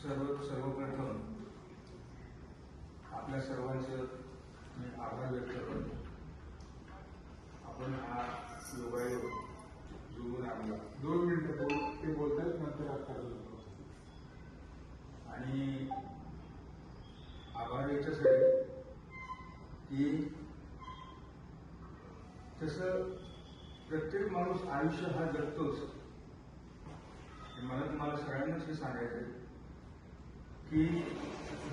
सर्वप्रथम आपल्या सर्वांचे मी आभार व्यक्त करतो. आपण हा योगायोग जुळून आणला. 2 मिनिटं ते बोलतात नंतर आता आणि आभार याच्यासाठी की तसं प्रत्येक माणूस आयुष्य हा जगतोच. मला तुम्हाला सगळ्यांनाच हे सांगायचं आहे की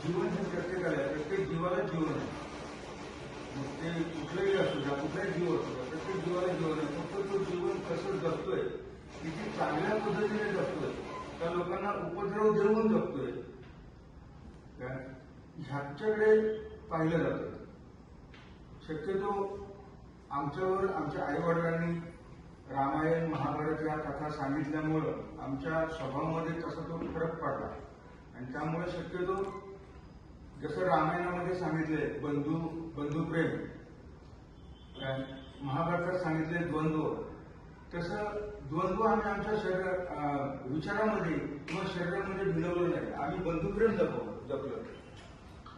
जीवन हे प्रत्येकाला आहे. प्रत्येक जीवाला जीवन आहे. मग ते कुठलंही असू द्या, कुठलाही जीव असू द्या, प्रत्येक जीवाला जीवन आहे. फक्त तो जीवन कसं जगतोय, किती चांगल्या पद्धतीने जगतोय, त्या लोकांना उपद्रव देऊन जगतोय, ह्याच्याकडे पाहिलं जातं. शक्यतो आमच्यावर आमच्या आई वडिलांनी रामायण महाभारत या कथा सांगितल्यामुळं आमच्या स्वभावामध्ये तसा तो फरक पडला. आणि त्यामुळे शक्यतो जसं रामायणामध्ये सांगितले बंधुप्रेम, महाभारतात सांगितले द्वंद्व, तसं द्वंद्व आम्ही आमच्या विचारामध्ये किंवा शरीरामध्ये भिनवलं नाही. आम्ही बंधुप्रेम जपलं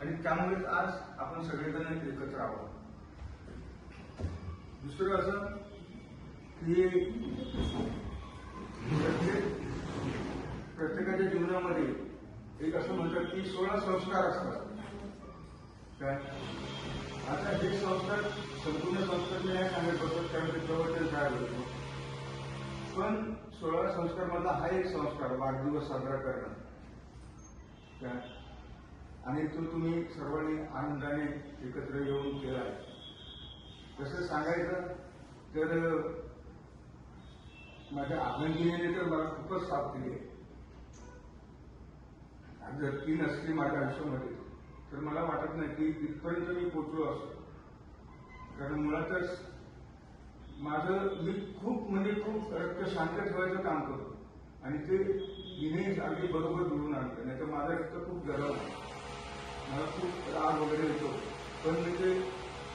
आणि त्यामुळेच आज आपण सगळेजण एकत्र आहोत. दुसरं असं की प्रत्येकाच्या जीवनामध्ये एक असं म्हणतात की 16 संस्कार असतात. काय आता हे संस्कार संपूर्ण संस्कार मी नाही सांगत बसत, कारण ते प्रवचन तयार होतो. पण 16 संस्कार मधला हा एक संस्कार वाढदिवस साजरा करणं. काय आणि तो तुम्ही सर्वांनी आनंदाने एकत्र येऊन केला आहे. तसं सांगायचं तर माझ्या आनंदीने तर मला खूपच साथ दिली आहे. जर ती नसली माझ्या आयुष्यामध्ये तर मला वाटत नाही की इथपर्यंत मी पोचलो असतो. कारण मुळातच मी खूप रक्त शांत ठेवायचं काम करतो आणि ते हिने अगदी बरोबर जुळून आणतं. नाही तर माझं रक्त खूप गरम आहे, मला खूप राग वगैरे येतो, पण मी ते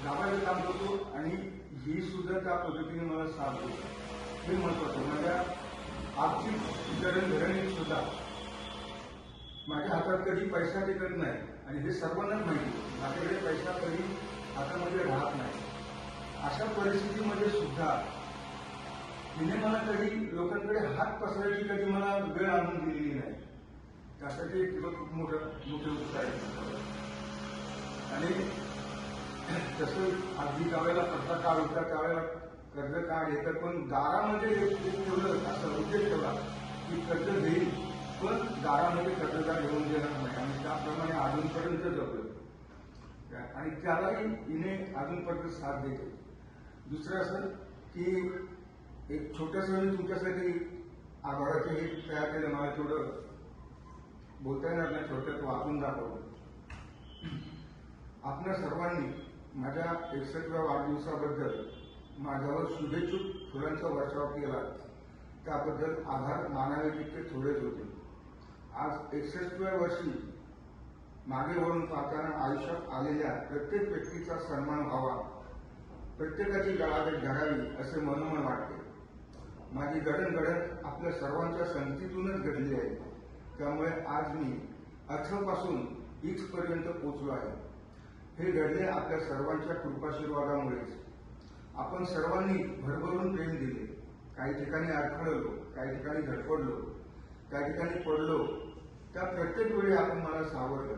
दाबायचं काम करतो आणि ही सुद्धा त्या पद्धतीने मला साथ देतो. हे महत्वाचं. माझ्या आर्थिक जडणघडणीत सुद्धा माझ्या हातात कधी पैसा टिकत नाही आणि हे सर्वांनाच माहिती. माझ्याकडे पैसा कधी हातामध्ये राहत नाही. अशा परिस्थितीमध्ये सुद्धा तिने मला कधी लोकांकडे हात पसरायची कधी मला वेळ आणून दिलेली नाही. त्यासाठी तिला खूप मोठे उत्साह आहे. आणि तसं अगदी त्यावेळेला कर्ज काळ होता, त्यावेळेला कर्ज काळ येतं, पण दारामध्ये ठेवलं असं उद्देश ठेवला की कर्ज घेईल पण दारामध्ये कर्जदार घेऊन देणार नाही. आणि त्याप्रमाणे अजूनपर्यंत जपलं आणि त्यालाही हिने अजूनपर्यंत साथ देते. दुसरं असं की एक छोटंसं मी तुमच्यासाठी आभाराचं हे तयार केलं. मला थोडं बोलता येणार नाही, थोडक्यात वाचून दाखवलं. आपल्या सर्वांनी माझ्या 61व्या वाढदिवसाबद्दल माझ्यावर शुभेच्छुक फुलांचा वर्षाव केला, त्याबद्दल आभार मानावे तितके थोडेच होते. आज 61व्या वर्षी मागे वळून पाहताना आयुष्यात आलेल्या प्रत्येक व्यक्तीचा सन्मान व्हावा, प्रत्येकाची गळाभेट घडावी असे मनोमन वाटते. माझी जडणघडण आपल्या सर्वांच्या संगतीतूनच घडली आहे. त्यामुळे आज मी अथपासून इथपर्यंत पोचलो आहे. हे घडले आपल्या सर्वांच्या कृपाशीर्वादामुळेच. आपण सर्वांनी भरभरून प्रेम दिले. काही ठिकाणी अडखळलो, काही ठिकाणी धडपडलो, काही ठिकाणी पडलो. त्या प्रत्येक वेळी आपण मला सावरलं.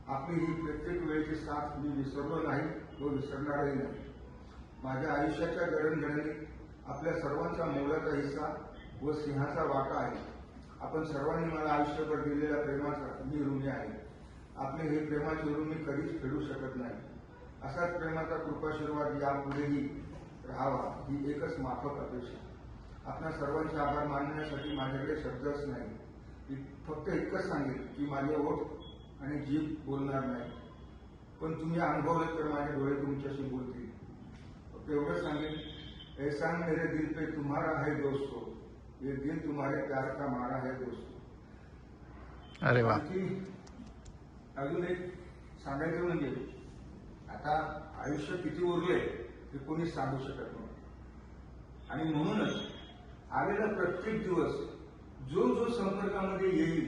आपली ही प्रत्येक वेळेची साथ मी विसरलो नाही व विसरणारही नाही. माझ्या आयुष्याच्या जडणघडणीत आपल्या सर्वांचा मोलाचा हिस्सा व सिंहाचा वाटा आहे. आपण सर्वांनी मला आयुष्यभर दिलेल्या प्रेमाचा मी ऋणी आहे. आपले हे प्रेमाचे ऋण मी कधीच फेडू शकत नाही. असाच प्रेमाचा कृपाशीर्वाद यापुढेही राहावा ही एकच माफक अपेक्षा. आपल्या सर्वांचे आभार मानण्यासाठी माझ्याकडे शब्दच नाही. मी फक्त इतकंच सांगेन की माझे ओठ आणि जीभ बोलणार नाही, पण तुम्ही अनुभवले तर माझे डोळे तुमच्याशी बोलतील. फक्त एवढंच सांगेन, एहसान मेरे दिल पे तुम्हारा है दोस्तों, ये दिल तुम्हारे प्यार का मारा है दोस्तों. अरे वा. अजून एक सांगायचं म्हणजे आता आयुष्य किती उरले हे कोणीच सांगू शकत नाही. आणि म्हणूनच आलेला प्रत्येक दिवस जो संपर्कामध्ये येईल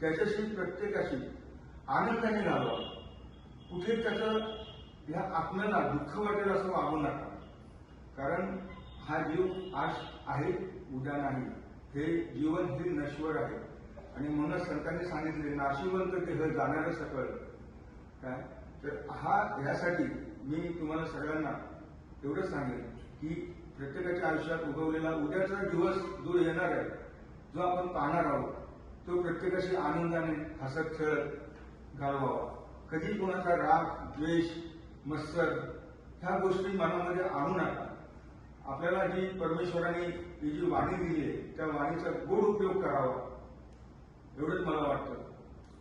त्याच्याशी प्रत्येकाशी आनंदाने घालवा. कुठे त्याचं ह्या आत्म्याला दुःख वाटेल असं वागू नका. कारण हा जीव आज आहे, उद्या नाही. हे जीवन हे नश्वर आहे आणि म्हणून संतांनी सांगितले नाशिवंत देह जाणारं सकळ. काय तर ह्यासाठी मी तुम्हाला सगळ्यांना एवढंच सांगेन की प्रत्येकाच्या आयुष्यात उगवलेला उद्याचा दिवस जो येणार आहे, जो आपण पाहणार आहोत, तो प्रत्येकाशी आनंदाने हसत खेळत घालवावा. कधी कोणाचा राग, द्वेष, मत्सर ह्या गोष्टी मनामध्ये आणू नका. आपल्याला जी परमेश्वराने ही जी वाणी दिली आहे त्या वाणीचा गोड उपयोग करावा एवढंच मला वाटतं.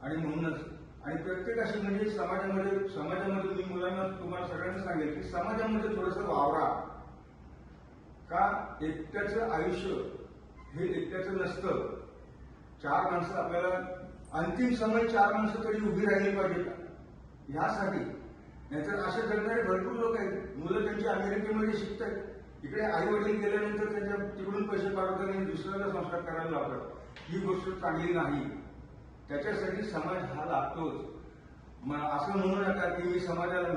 आणि म्हणूनच आणि प्रत्येकाशी म्हणजे समाजामध्ये मी मुलांना तुम्हाला सगळ्यांना सांगेल की समाजामध्ये थोडंसं वावरा. का एकट्याचं आयुष्य हे एकट्याचं नसतं. 4 माणसं आपल्याला अंतिम समय 4 माणसं तरी उभी राहिली पाहिजे का ह्यासाठी. नाहीतर असे करणारे भरपूर लोक आहेत. मुलं त्यांची अमेरिकेमध्ये शिकतात, इकडे आई वडील गेल्यानंतर त्यांच्या तिकडून पैसे पाठवतात आणि दुसऱ्याला संस्कार करायला लावतात. ही गोष्ट चांगली नाही. त्याच्यासाठी समाज हा लागतोच. असं म्हणू नका की मी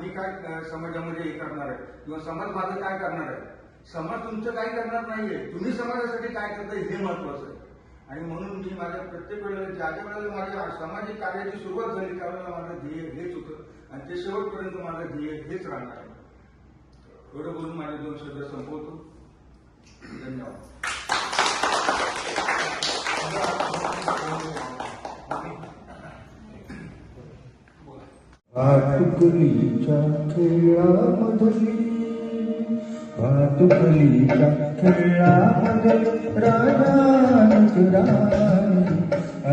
काय समाजामध्ये हे करणार आहे किंवा समाज माझं काय करणार आहे. समाज तुमचं काय करणार नाहीये, तुम्ही समाजासाठी काय करताय हे महत्वाचं आहे. आणि म्हणून मी माझ्या प्रत्येक वेळेला ज्या वेळेला माझ्या सामाजिक कार्याची सुरुवात झाली त्यावेळेला माझं ध्येय हेच होतं आणि ते शेवटपर्यंत माझं ध्येय हेच राहणार आहे. एवढं बोलून माझे 2 शब्द संपवतो. धन्यवाद. भातुकलीच्या खेळामधली भातुकलीच्या खेळामधली राजानच राणी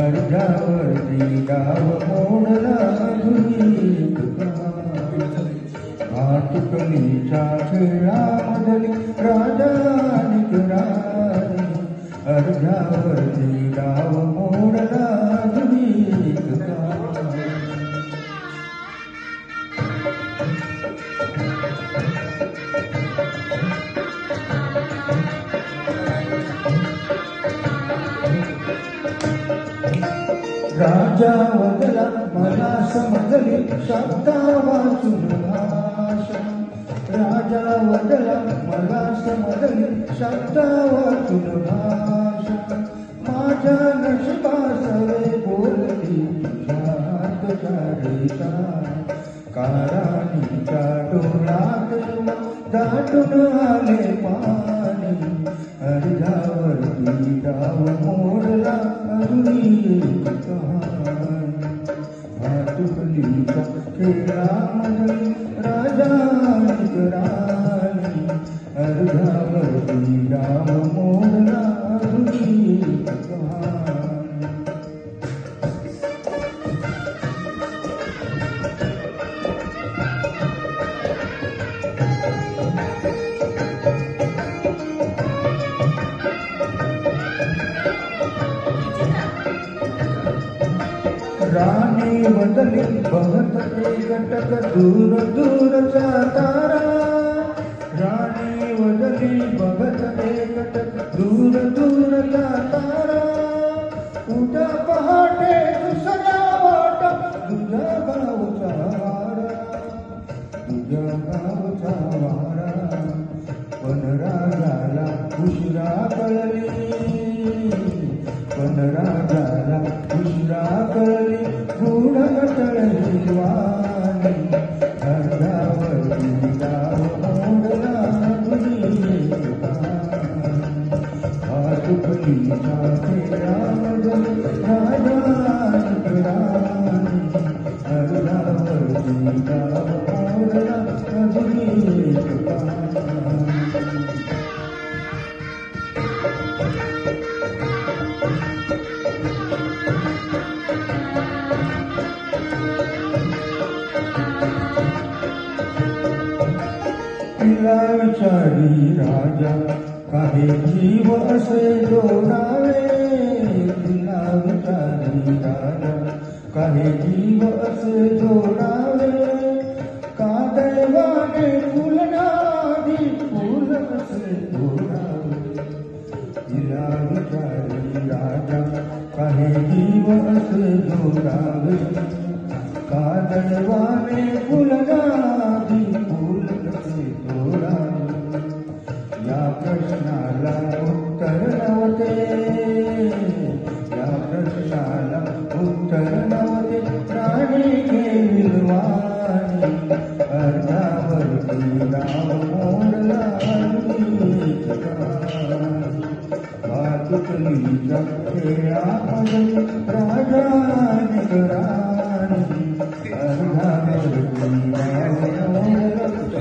अर्ध्यावरती गाव मोडला धुनीत भातुकलीच्या खेळामधली राजानच राणी अर्ध्यावरती गाव मोडला धुनीत राजा वदला मला समजली शब्दा वाचून भाषा. राजा वदला मला समजली शब्दा वाचून भाषा. माझ्या नशिबासवे बोलली तुझ्या रेषा. काराणीच्या डोळ्यात दाटून आले पाणी अर्ध्यावरती डाव मोडला अजूनी भातुकलीच्या खेळामध्ये राजानिक राणी अर्ध्यावरती डाव मोडला अजूनी राणी बदली बहत एकटक दूर दूरचा तारा. राणी बदली बघत एकटक दूर दूरचा तारा. उद्या पहाटे दुसरा वाटा तुझ्या गावचा वारा. तुझ्या गावचा वारा पण राजाला उशिरा कळली. पण राजाला उशिरा कळली गुढ टळली वाणी. अर्ध्यावरती डाव मोडला भातुकलीच्या खेळामध्ये राजानिक राणी अर्ध्यावरती डाव मोडला तिला विचारी राजा काही जीव असे जोडावे. तिला विचारी राजा काही जीव असे जोडावे. का दैवाने फुलनादी फुल असे जोडावे. तिला विचारी राजा काही जीव असे जोडावे कादळवाने फुलगावी फुल कसे तोडावे या प्रश्नाला उत्तर नव्हते या प्रश्नाला उत्तर नव्हते प्राणी विलवाणी अर्धावरती राव मोडला वाचुकलीच्या खेळामध्ये राजा निगराणी अर्धावरती राव मोडला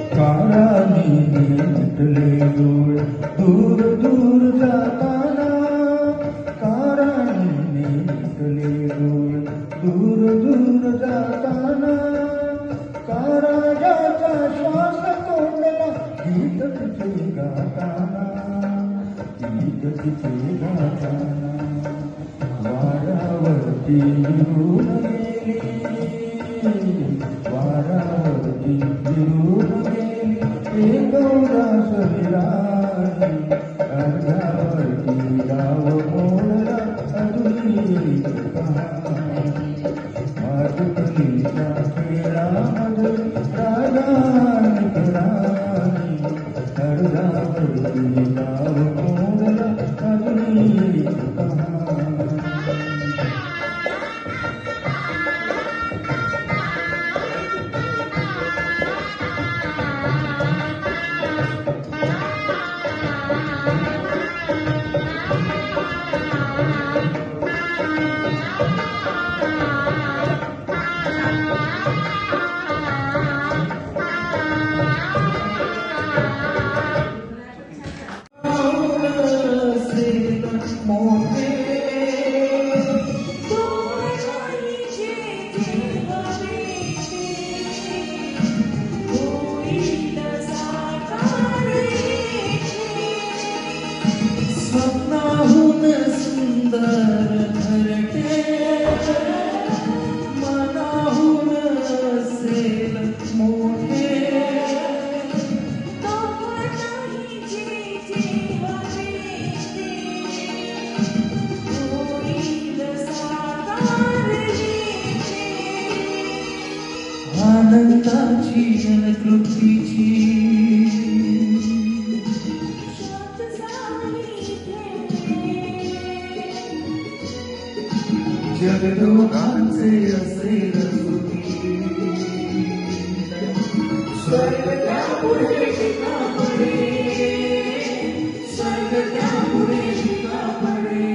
काराने मिटले डोळे दूर दूर जाताना काराने मिटले डोळे दूर दूर जाताना काराजाचा श्वास तोंडला गीत तिचे गाताना गीत तिचे गाताना वाऱ्यावरती विरून गेली वाऱ्यावरती विरून गेली गौरा सविराणी अर्धावरती राव मोडला अधुरी मातुकलीच्या खेळामध्ये राजा निकराणी अर्धावरती राव मोडला अधुरी स्वप्नाहून सुंदर घरटे मनाहून असेल मोठे आनंदाची जनकृतीची जगदोखांचे असेल स्वर्ग त्यापुढे शिकापडे स्वर्ग त्यापुढे शिकापडे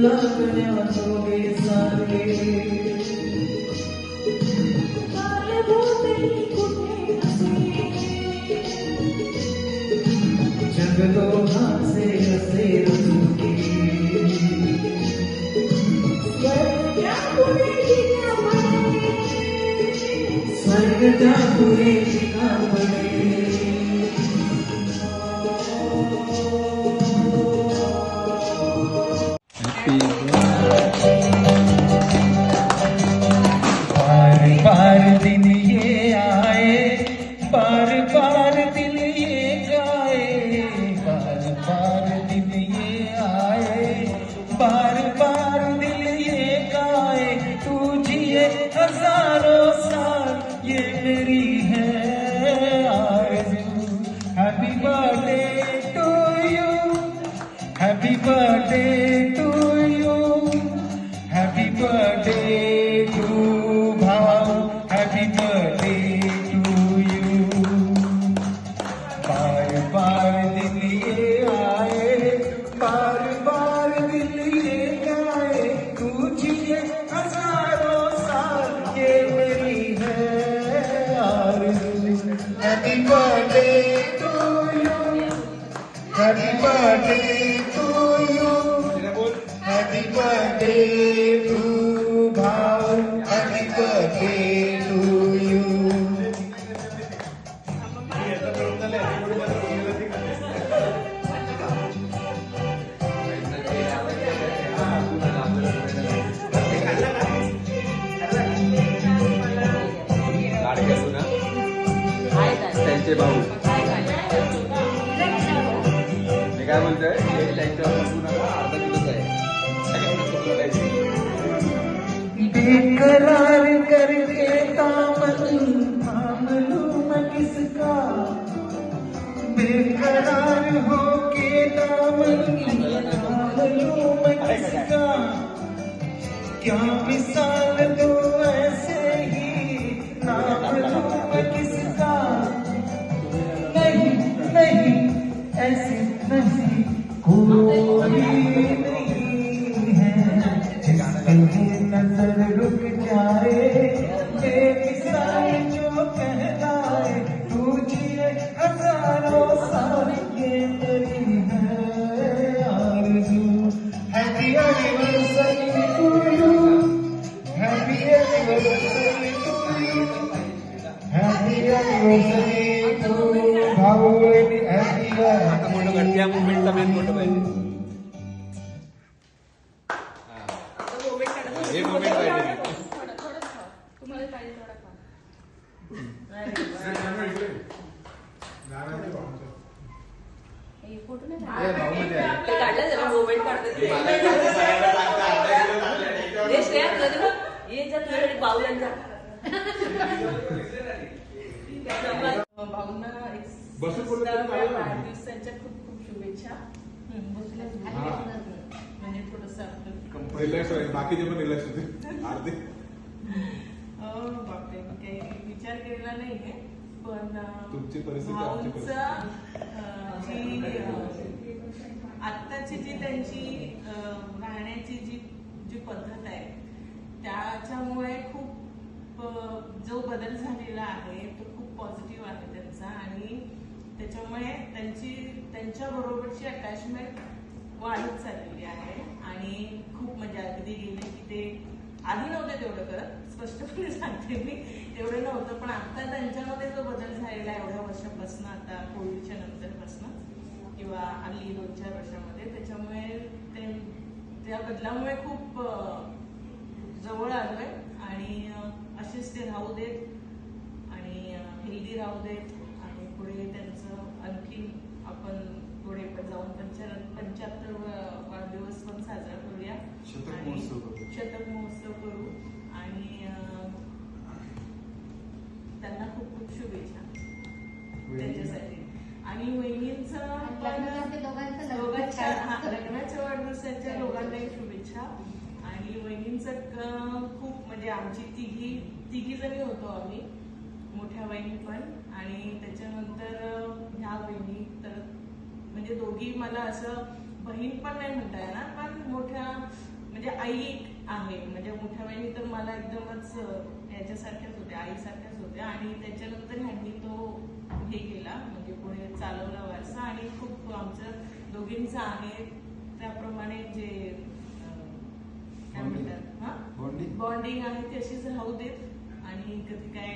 लागण्याजोगे सारे जगदोहाचे असे रचुके स्वर्ग त्यापुढे शिकापणे बार बार दिन ये आए, बार बार दिन ये गाए, बार बार दिन ये आए, बार बार दिल ये गाए, तू जिए हजारों साल ये मेरी है आरज़ू। Happy birthday to you, happy birthday to you, happy birthday to भाव, हैप्पी बर्थडे टू यू। बार बार दिन ये आए, बार बार दिन ये गाए, तू जिए हजारों साल ये मेरी है आरज़ू। Happy birthday to you, happy birthday to you, happy birthday to भाव, हैप्पी बर्थडे टू यू। लाडक्या सुना त्यांचे भाऊ मी काय बोलतोय त्यांच्यावर बसू नका, अर्धा किलोच आहे सगळ्यांना सोडलं पाहिजे. बेकरार करके दामन थाम लूं मैं किसका, बेकरार होके दामन थाम लूं मैं किसका, क्या मिसाल दो ऐसे ही नाम लूं मैं किसका। नहीं नहीं ऐसे नहीं कोई नहीं है जिसकी नजर रुक जाए, बेमिसाल जो कहलाए, तू जिए हजारों साल ये मेरी है आरज़ू। Happy anniversary to you, happy anniversary to you, happy anniversary to भाऊ, हैप्पी फोटो काढ, त्या मुवमेंटचा मेन फोटो पाहिजे. हे मुवमेंट पाहिजे. तुम्हाला पाहिजे थोडा खा. हे फोटो नाही काढले. ते काढलं जरा मोबाईल काढते हे श्रेया तुला देऊ? ये जा तुझ्याकडे बाहुल्यांचा भाऊंना वाढदिवसाच्या खूप खूप शुभेच्छा. म्हणजे थोडस रिलॅक्स आहे, बाकीचे पण रिलॅक्स होते अर्धे. बापरे काही विचार केलेला नाहीये, पण तुमची परिस्थिती भाऊंचा आत्ताची जी त्यांची राहण्याची जी पद्धत आहे त्याच्यामुळे खूप जो बदल झालेला आहे तो खूप पॉझिटिव्ह आहे त्यांचा, आणि त्याच्यामुळे त्यांच्या बरोबरची अटॅचमेंट वाढत चाललेली आहे. आणि खूप म्हणजे अगदी गेले की ते आधी नव्हते तेवढं करत, स्पष्टपणे सांगते मी, तेवढं नव्हतं, पण आता त्यांच्यामध्ये जो बदल झालेला आहे एवढ्या वर्षापासून, आता कोविडच्या नंतरपासून किंवा हल्ली 2-4 वर्षामध्ये, त्याच्यामुळे त्या बदलामुळे खूप जवळ आलोय. आणि असेच ते राहू देत आणि हेल्दी राहू देत, आणि पुढे त्यांचं आणखी आपण पुढे पण जाऊन 75 वाढदिवस पण साजरा करूया, शतक महोत्सव करू, आणि त्यांना खूप खूप शुभेच्छा त्याच्यासाठी. आणि वहिनींचं पण दोघांच्या लग्नाच्या वाढदिवसाच्या दोघांनाही शुभेच्छा. आणि वहिनींचं खूप म्हणजे आमची तिघी जणी होतो आम्ही, मोठ्या वहिनी पण आणि त्याच्यानंतर ह्या वहिनी, तर म्हणजे दोघी मला असं बहीण पण नाही म्हणता येणार, पण मोठ्या म्हणजे आई आहे. म्हणजे मोठ्या बहिणी तर मला एकदमच याच्यासारख्याच होत्या, आईसारख्याच होत्या. आणि त्याच्यानंतर ह्यांनी तो हे केला, म्हणजे पुढे चालवला वारसा. आणि खूप आमचं दोघींचं आहे त्याप्रमाणे जे काय म्हणतात बॉन्डिंग आहे ती अशीच राहू देत. आणि कधी काय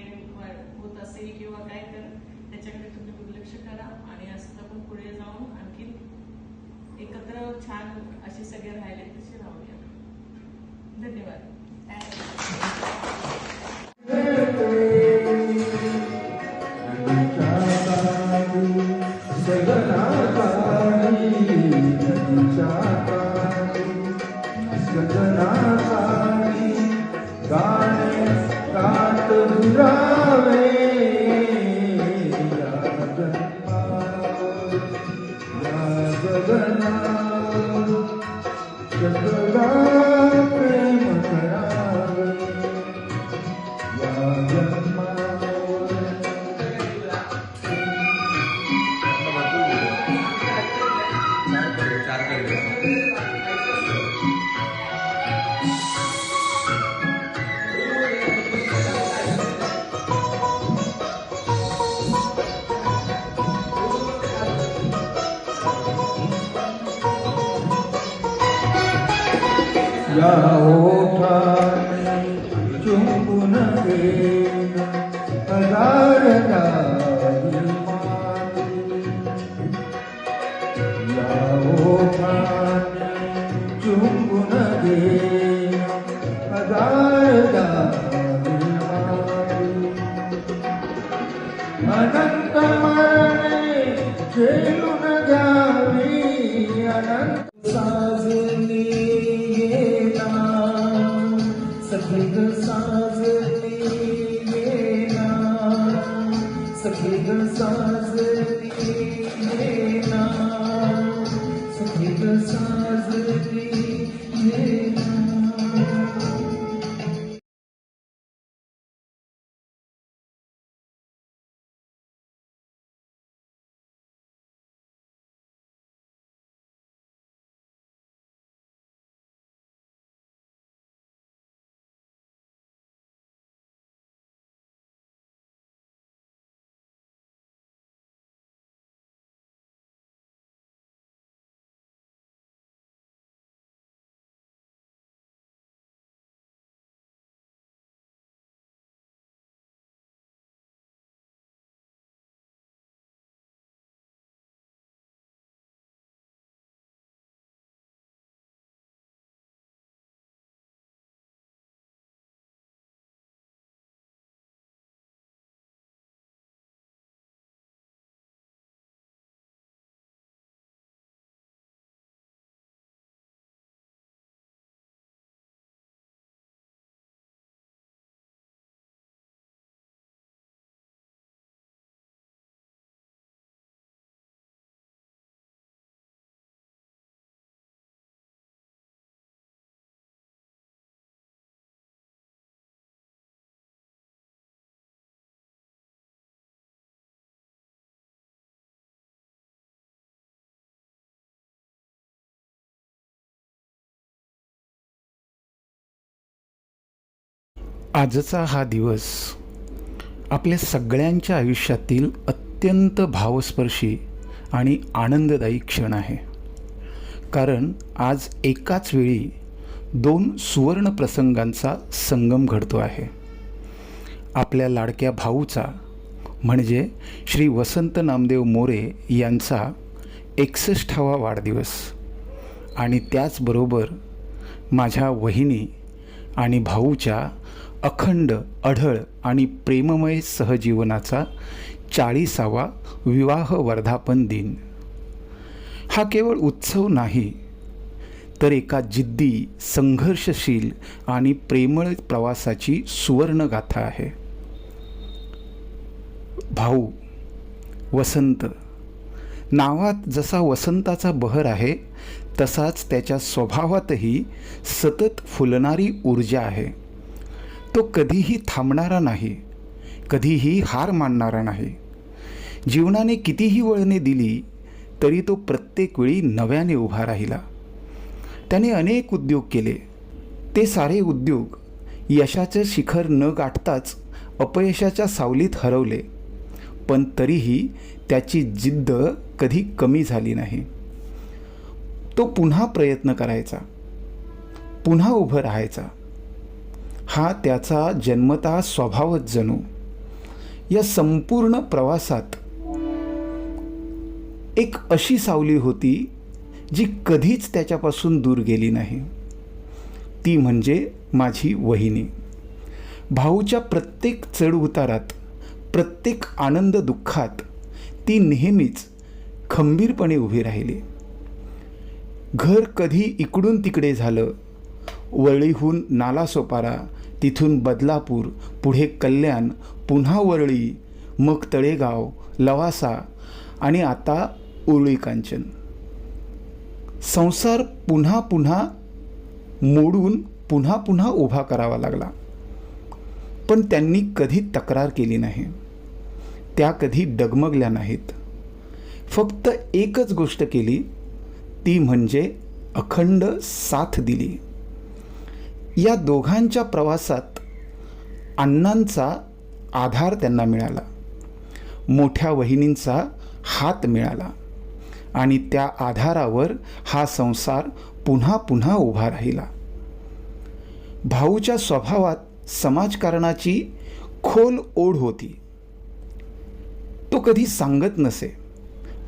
होत असेल किंवा काय तर त्याच्याकडे तुम्ही दुर्लक्ष करा आणि असं आपण पुढे जाऊन आणखी एकत्र छान असे सगळे राहिले तसे राहूया. धन्यवाद. या ओठाने चुंबून घेन हजार जाई माती. या ओठाने चुंबून घेन हजार जाई माती. अनंत मरणे झेलून घ्यावी अनंत साजली सखी ग साजली येना, सखी ग साजली येना, सखी ग साजली येना. आजचा हा दिवस आपल्या सगळ्यांच्या आयुष्यातील अत्यंत भावस्पर्शी आणि आनंददायी क्षण आहे. कारण आज एकाच वेळी 2 सुवर्ण प्रसंगांचा संगम घडतो आहे. आपल्या लाडक्या भाऊचा म्हणजे श्री वसंत नामदेव मोरे यांचा 61वा वाढदिवस आणि त्याचबरोबर माझ्या वहिनी आणि भाऊच्या अखंड अढळ आणि प्रेममय सहजीवनाचा 40वा विवाह वर्धापन दिन. हा केवळ उत्सव नाही तर एका जिद्दी, संघर्षशील आणि प्रेमळ प्रवासाची सुवर्णगाथा आहे. भाऊ वसंत, नावात जसा वसंताचा बहर आहे तसाच त्याच्या स्वभावातही सतत फुलणारी ऊर्जा आहे. तो कधीही थांबणारा नाही, कधीही हार मानणारा नाही. जीवनाने कितीही वळणे दिली तरी तो प्रत्येक वेळी नव्याने उभा राहिला. त्याने अनेक उद्योग केले, ते सारे उद्योग यशाचं शिखर न गाठताच अपयशाच्या सावलीत हरवले, पण तरीही त्याची जिद्द कधी कमी झाली नाही. तो पुन्हा प्रयत्न करायचा, पुन्हा उभं राहायचा. हा त्याचा जन्मतः स्वभावच जणू. या संपूर्ण प्रवासात एक अशी सावली होती जी कधीच त्याच्यापासून दूर गेली नाही. ती म्हणजे माझी वहिनी. भाऊच्या प्रत्येक चढउतारात, प्रत्येक आनंद दुःखात ती नेहमीच खंबीरपणे उभी राहिली. घर कधी इकडून तिकडे झालं, वरळीहून नालासोपारा, तिथून बदलापूर, पुढे कल्याण, पुन्हा वरळी, मग तळेगाव, लवासा आणि आता उरळी कांचन. संसार पुन्हा पुन्हा मोडून पुन्हा पुन्हा उभा करावा लागला, पण त्यांनी कधी तक्रार केली नाही. त्या कधी डगमगल्या नाहीत. फक्त एकच गोष्ट केली, ती म्हणजे अखंड साथ दिली. या दोघांच्या प्रवासात अण्णांचा आधार त्यांना मिळाला, मोठ्या वहिनींचा हात मिळाला आणि त्या आधारावर हा संसार पुन्हा पुन्हा उभा राहिला. भाऊच्या स्वभावात समाजकारणाची खोल ओढ होती. तो कधी सांगत नसे,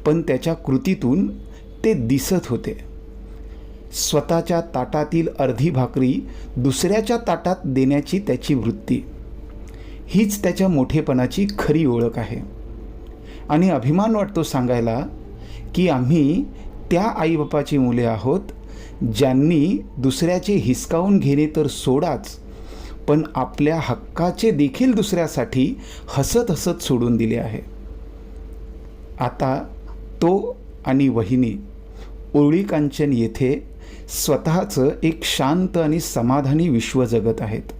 पण त्याच्या कृतीतून ते दिसत होते. स्वतःच्या ताटातील अर्धी भाकरी दुसऱ्याच्या ताटात देण्याची त्याची वृत्ती, हीच त्याच्या मोठेपणाची खरी ओळख आहे. आणि अभिमान वाटतो सांगायला की आम्ही त्या आईबापाची मुले आहोत ज्यांनी दुसऱ्याचे हिसकावून घेणे तर सोडाच, पण आपल्या हक्काचे देखील दुसऱ्यासाठी हसत हसत सोडून दिले आहे. आता तो आणि वहिनी उरळी कांचन येथे स्वतःचं एक शांत आणि समाधानी विश्व जगत आहेत.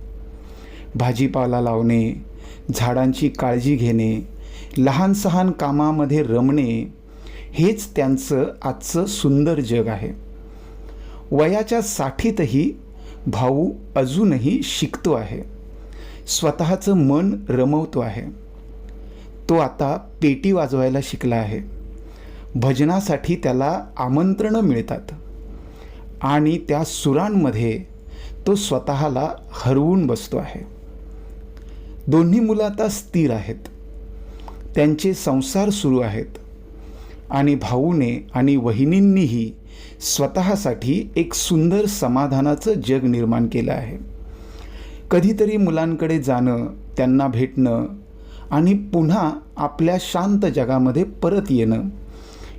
भाजीपाला लावणे, झाडांची काळजी घेणे, लहान सहान कामामध्ये रमणे, हेच त्यांचं आजचं सुंदर जग आहे. वयाच्या 60तही भाऊ अजूनही शिकतो आहे, स्वतःचं मन रमवतो आहे. तो आता पेटी वाजवायला शिकला आहे. भजनासाठी त्याला आमंत्रणं मिळतात आणि त्या सुरांमध्ये तो स्वतःला हरवून बसतो आहे. दोन्ही मुलं आता स्थिर आहेत, त्यांचे संसार सुरू आहेत आणि भाऊने आणि वहिनींनीही स्वतःसाठी एक सुंदर समाधानाचं जग निर्माण केलं आहे. कधीतरी मुलांकडे जाणं, त्यांना भेटणं आणि पुन्हा आपल्या शांत जगामध्ये परत येणं,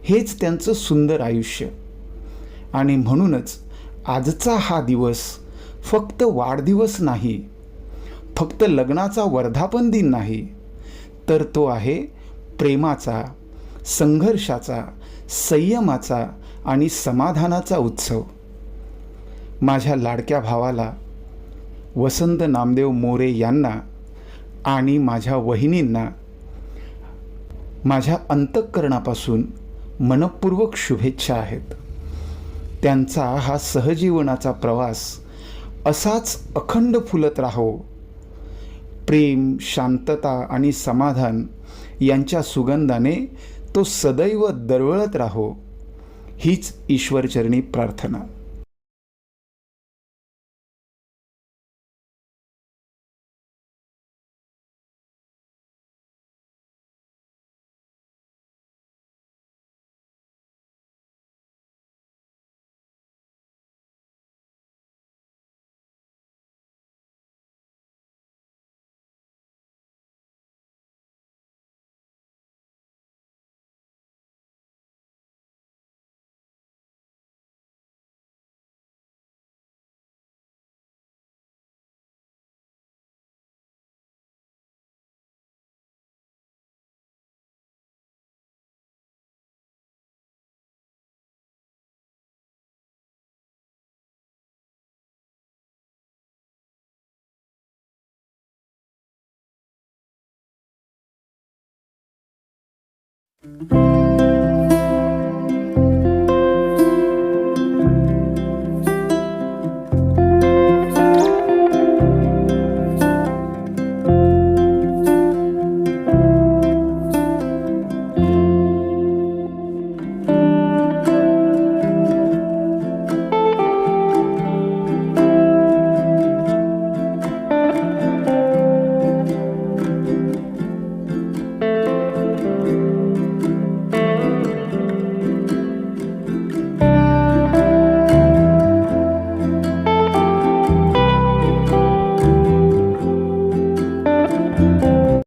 हेच त्यांचं सुंदर आयुष्य. आणि म्हणूनच आजचा हा दिवस फक्त वाढदिवस नाही, फक्त लग्नाचा वर्धापन दिन नाही, तर तो आहे प्रेमाचा, संघर्षाचा, संयमाचा आणि समाधानाचा उत्सव. माझ्या लाडक्या भावाला, वसंत नामदेव मोरे यांना आणि माझ्या वहिनींना माझ्या अंतःकरणापासून मनपूर्वक शुभेच्छा आहेत. त्यांचा हा सहजीवनाचा प्रवास असाच अखंड फुलत राहो. प्रेम, शांतता आणि समाधान यांच्या सुगंधाने तो सदैव दरवळत राहो, हीच ईश्वरचरणी प्रार्थना.